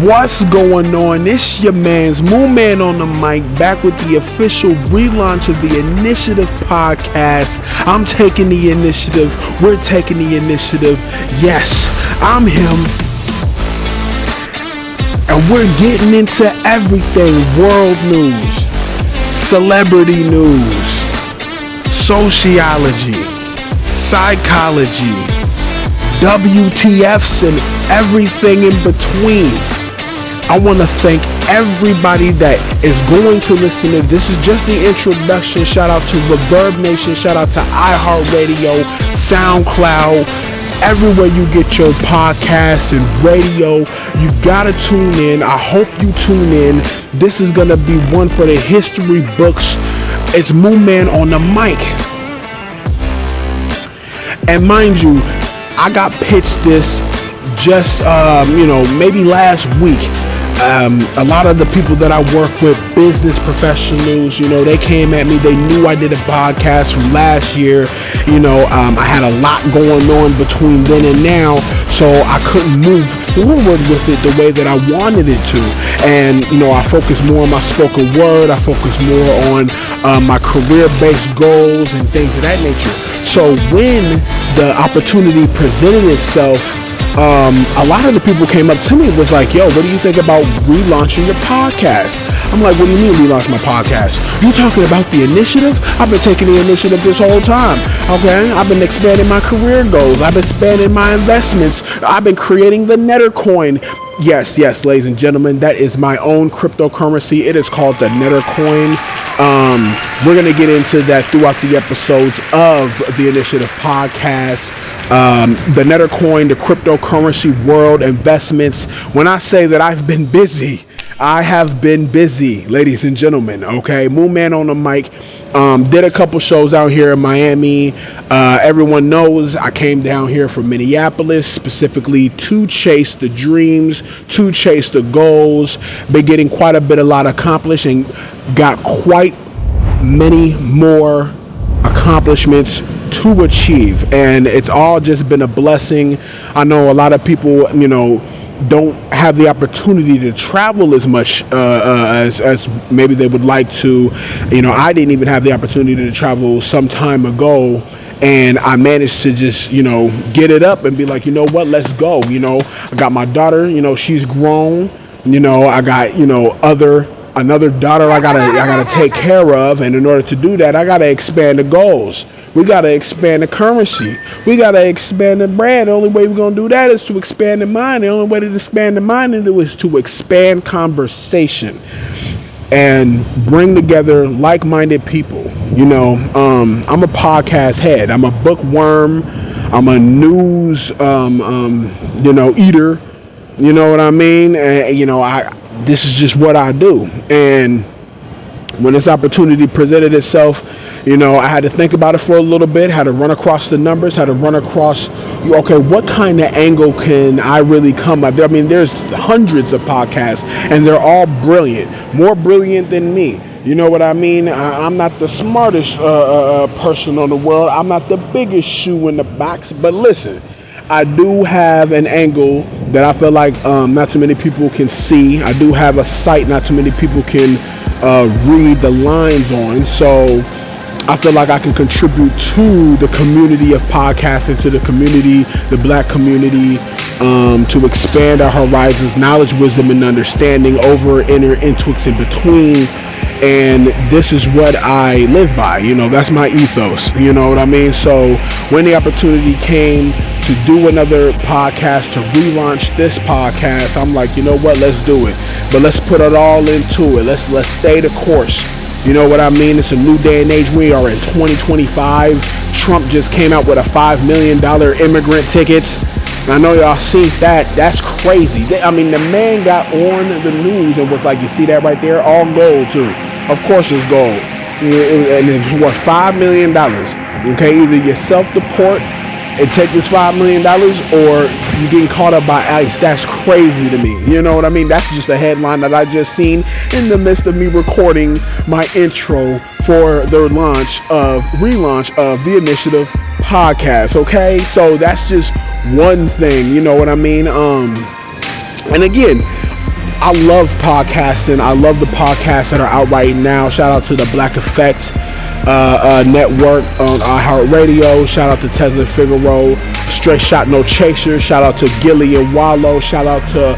What's going on? It's your man's Moon Man on the mic, back with the official relaunch of the Initiative Podcast. I'm taking the initiative. We're taking the initiative. Yes, I'm him. And we're getting into everything: world news, celebrity news, sociology, psychology, WTFs, and everything in between. I want to thank everybody that is going to listen to this. Is just the introduction. Shout out to Reverb Nation. Shout out to iHeartRadio, SoundCloud, everywhere you get your podcasts and radio. You gotta tune in. I hope you tune in. This is gonna be one for the history books. It's Moon Man on the mic. And mind you, I got pitched this just maybe last week. A lot of the people that I work with, business professionals, they came at me. They knew I did a podcast from last year. I had a lot going on between then and now, so I couldn't move forward with it the way that I wanted it to. And, I focus more on my spoken word. I focus more on my career-based goals and things of that nature. So when the opportunity presented itself, a lot of the people came up to me and was like, yo, what do you think about relaunching your podcast? I'm like, what do you mean relaunch my podcast? You talking about the initiative? I've been taking the initiative this whole time. Okay, I've been expanding my career goals. I've been expanding my investments. I've been creating the Netter coin. Yes, ladies and gentlemen, that is my own cryptocurrency. It is called the Netter coin. We're going to get into that throughout the episodes of the Initiative Podcast. The Netter coin, the cryptocurrency world, investments. When I say that I've been busy, I have been busy, ladies and gentlemen. Okay, Moon Man on the mic. Did a couple shows out here in Miami. Everyone knows I came down here from Minneapolis specifically to chase the dreams, to chase the goals. Been getting quite a lot accomplished and got quite many more accomplishments to achieve, and it's all just been a blessing. I know a lot of people don't have the opportunity to travel as much as maybe they would like to. I didn't even have the opportunity to travel some time ago, and I managed to just get it up and be like, what, let's go. I got my daughter, she's grown. I got another daughter I gotta take care of, and in order to do that, I gotta expand the goals. We gotta expand the currency. We gotta expand the brand. The only way we're gonna do that is to expand the mind. The only way to expand the mind is to expand conversation and bring together like-minded people. I'm a podcast head. I'm a bookworm. I'm a news eater. You know what I mean? And this is just what I do. And when this opportunity presented itself, I had to think about it for a little bit, had to run across the numbers, had to run across, okay, what kind of angle can I really come at? I mean, there's hundreds of podcasts, and they're all brilliant, more brilliant than me. You know what I mean? I'm not the smartest person on the world. I'm not the biggest shoe in the box. But listen, I do have an angle that I feel like not too many people can see. I do have a site not too many people can read the lines on. So I feel like I can contribute to the community of podcasting, to the community, the black community, to expand our horizons, knowledge, wisdom, and understanding over, inner, intwix, in between. And this is what I live by. That's my ethos. You know what I mean? So when the opportunity came to do another podcast, to relaunch this podcast, I'm like, you know what? Let's do it. But let's put it all into it. Let's stay the course. You know what I mean? It's a new day and age. We are in 2025. Trump just came out with a $5 million immigrant tickets. I know y'all seen that. That's crazy. The man got on the news and was like, you see that right there? All gold, too. Of course it's gold. And it's worth $5 million. Okay, either you self-deport and take this $5 million, or you getting caught up by ICE. That's crazy to me. You know what I mean? That's just a headline that I just seen in the midst of me recording my intro for the relaunch of the Initiative Podcast. Okay, so that's just one thing. You know what I mean? And again, I love podcasting. I love the podcasts that are out right now. Shout out to the Black Effect network on iHeartRadio. Shout out to Tesla Figaro, Straight Shot No Chaser. Shout out to Gilly and Wallow. Shout out to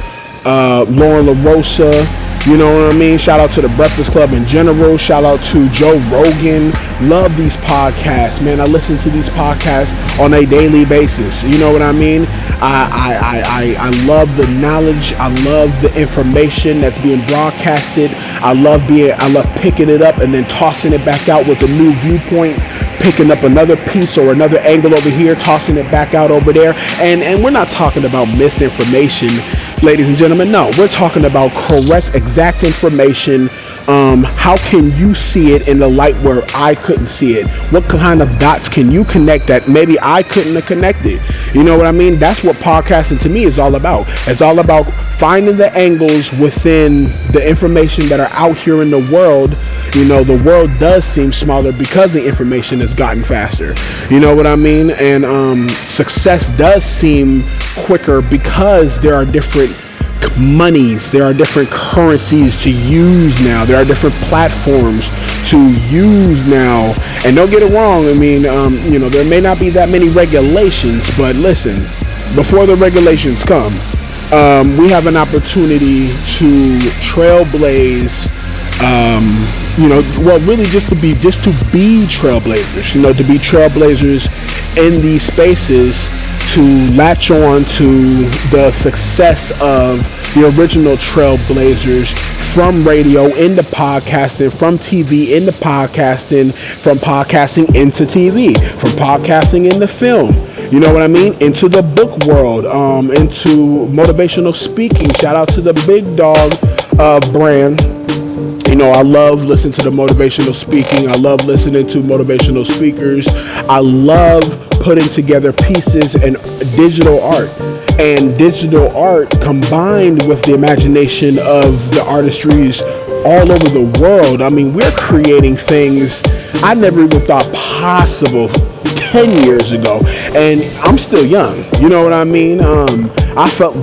Lauren LaRosa. You know what I mean? Shout out to the Breakfast Club in general. Shout out to Joe Rogan. Love these podcasts, man. I listen to these podcasts on a daily basis. You know what I mean? I love the knowledge. I love the information that's being broadcasted. I love picking it up and then tossing it back out with a new viewpoint, picking up another piece or another angle over here, tossing it back out over there. And we're not talking about misinformation, ladies and gentlemen. No, we're talking about correct, exact information. How can you see it in the light where I couldn't see it? What kind of dots can you connect that maybe I couldn't have connected? You know what I mean? That's what podcasting to me is all about. It's all about finding the angles within the information that are out here in the world. You know, the world does seem smaller because the information has gotten faster. You know what I mean? And success does seem quicker because there are different monies, there are different currencies to use now, there are different platforms to use now. And don't get it wrong, I mean, you know, there may not be that many regulations, but listen, before the regulations come, we have an opportunity to trailblaze, you know, well, really just to be trailblazers, you know, to be trailblazers in these spaces, to latch on to the success of the original trailblazers from radio into podcasting, from TV into podcasting, from podcasting into TV, from podcasting into film. You know what I mean? Into the book world, into motivational speaking. Shout out to the Big Dog brand. You know, I love listening to the motivational speaking. I love listening to motivational speakers. I love putting together pieces and digital art. And digital art combined with the imagination of the artistries all over the world. I mean, we're creating things I never even thought possible 10 years ago. And I'm still young. You know what I mean? I feel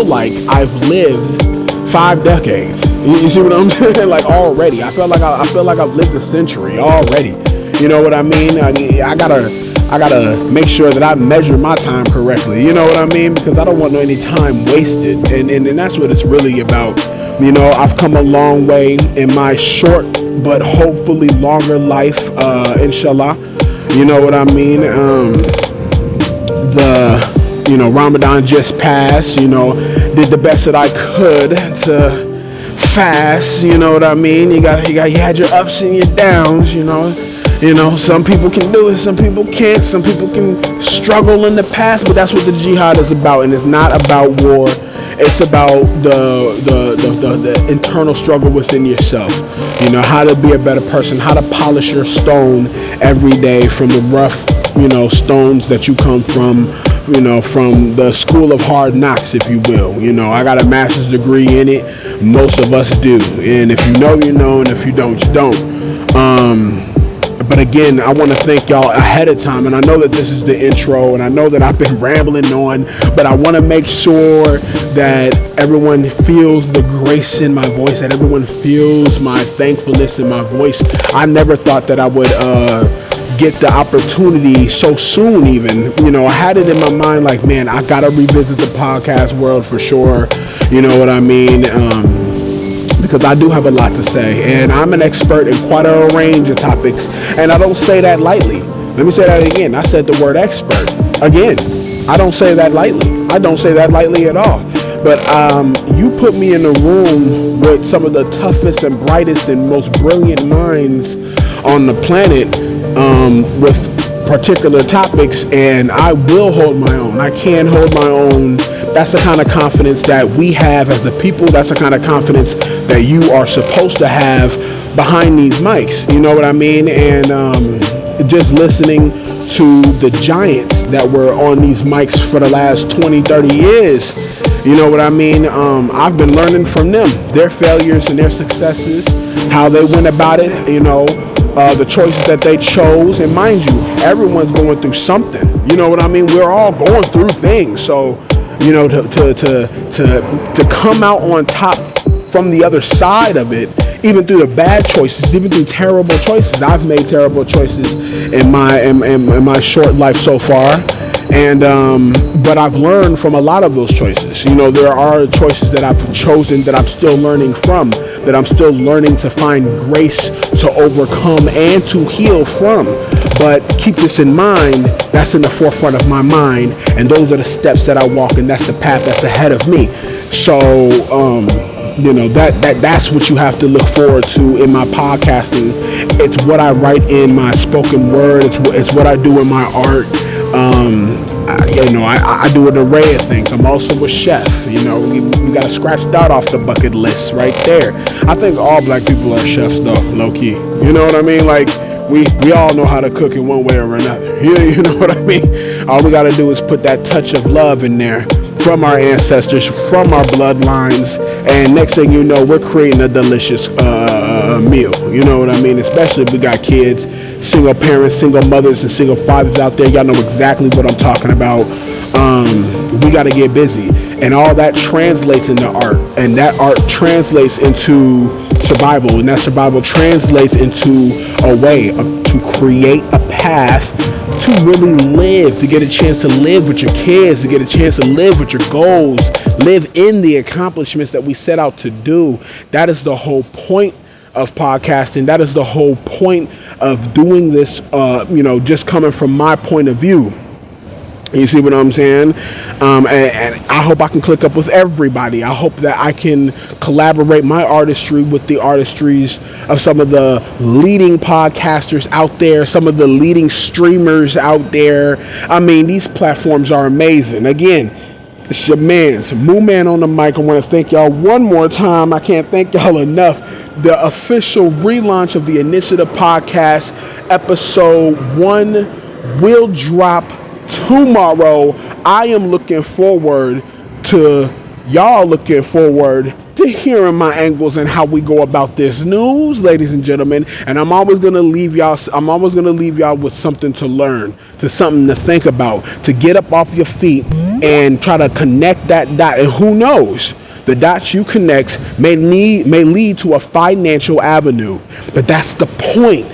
like I've lived 5 decades. You see what I'm saying? Like already. I feel like I've lived a century already. You know what I mean? I gotta make sure that I measure my time correctly. You know what I mean? Because I don't want any time wasted. And that's what it's really about. You know, I've come a long way in my short but hopefully longer life, inshallah. You know what I mean? You know, Ramadan just passed, you know, did the best that I could to fast, you know what I mean? You had your ups and your downs, you know, some people can do it, some people can't, some people can struggle in the path, but that's what the jihad is about. And it's not about war. It's about the internal struggle within yourself. You know, how to be a better person, how to polish your stone every day from the rough, you know, stones that you come from, you know, from the school of hard knocks, if you will. You know, I got a master's degree in it. Most of us do. And if you know, you know, and if you don't, you don't. But again, I want to thank y'all ahead of time. And I know that this is the intro, and I know that I've been rambling on, but I want to make sure that everyone feels the grace in my voice, that everyone feels my thankfulness in my voice. I never thought that I would get the opportunity so soon even. You know, I had it in my mind like, man, I gotta revisit the podcast world for sure. You know what I mean? Because I do have a lot to say, and I'm an expert in quite a range of topics, and I don't say that lightly. Let me say that again. I said the word expert. Again, I don't say that lightly. I don't say that lightly at all. But you put me in a room with some of the toughest and brightest and most brilliant minds on the planet, with particular topics, and I will hold my own. I can hold my own. That's the kind of confidence that we have as a people. That's the kind of confidence that you are supposed to have behind these mics. You know what I mean? And just listening to the giants that were on these mics for the last 20, 30 years, you know what I mean? I've been learning from them, their failures and their successes, how they went about it, you know, the choices that they chose. And mind you, everyone's going through something. You know what I mean? We're all going through things. So, you know, to come out on top from the other side of it, even through the bad choices, even through terrible choices. I've made terrible choices in my short life so far. And but I've learned from a lot of those choices. You know, there are choices that I've chosen that I'm still learning from, that I'm still learning to find grace to overcome and to heal from. But keep this in mind, that's in the forefront of my mind, and those are the steps that I walk, and that's the path that's ahead of me. So you know, that's what you have to look forward to in my podcasting. It's what I write in my spoken word. It's what I do in my art. I do an array of things. I'm also a chef. You know, we got to scratch that off the bucket list right there. I think all black people are chefs, though, low key. You know what I mean? Like, we all know how to cook in one way or another. You know what I mean? All we got to do is put that touch of love in there from our ancestors, from our bloodlines, and next thing you know, we're creating a delicious meal. You know what I mean? Especially if we got kids, single parents, single mothers, and single fathers out there. Y'all know exactly what I'm talking about. We got to get busy, and all that translates into art, and that art translates into survival, and that survival translates into a way to create a path to really live, to get a chance to live with your kids, to get a chance to live with your goals, live in the accomplishments that we set out to do. That is the whole point of podcasting. That is the whole point of doing this, just coming from my point of view. You see what I'm saying? And I hope I can click up with everybody. I hope that I can collaborate my artistry with the artistries of some of the leading podcasters out there, some of the leading streamers out there. I mean, these platforms are amazing. Again, it's your man's Moo Man on the mic. I want to thank y'all one more time. I can't thank y'all enough. The official relaunch of the Initiative Podcast, episode 1, will drop tomorrow. I am looking forward to y'all looking forward to hearing my angles and how we go about this news, ladies and gentlemen. And I'm always gonna leave y'all with something to learn, to something to think about, to get up off your feet and try to connect that dot. And who knows? The dots you connect may lead to a financial avenue. But that's the point.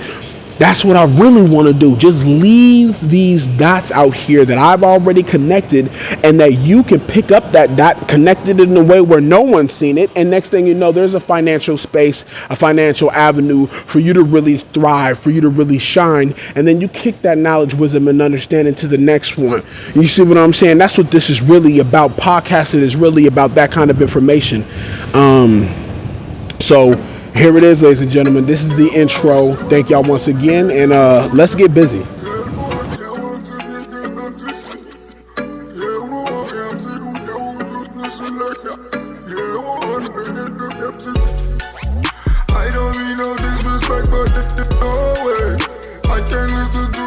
That's what I really want to do. Just leave these dots out here that I've already connected, and that you can pick up that dot, connect it in a way where no one's seen it. And next thing you know, there's a financial space, a financial avenue for you to really thrive, for you to really shine. And then you kick that knowledge, wisdom, and understanding to the next one. You see what I'm saying? That's what this is really about. Podcasting is really about that kind of information. So here it is, ladies and gentlemen. This is the intro. Thank y'all once again, and let's get busy. I don't mean no disrespect, but no way. I can't listen to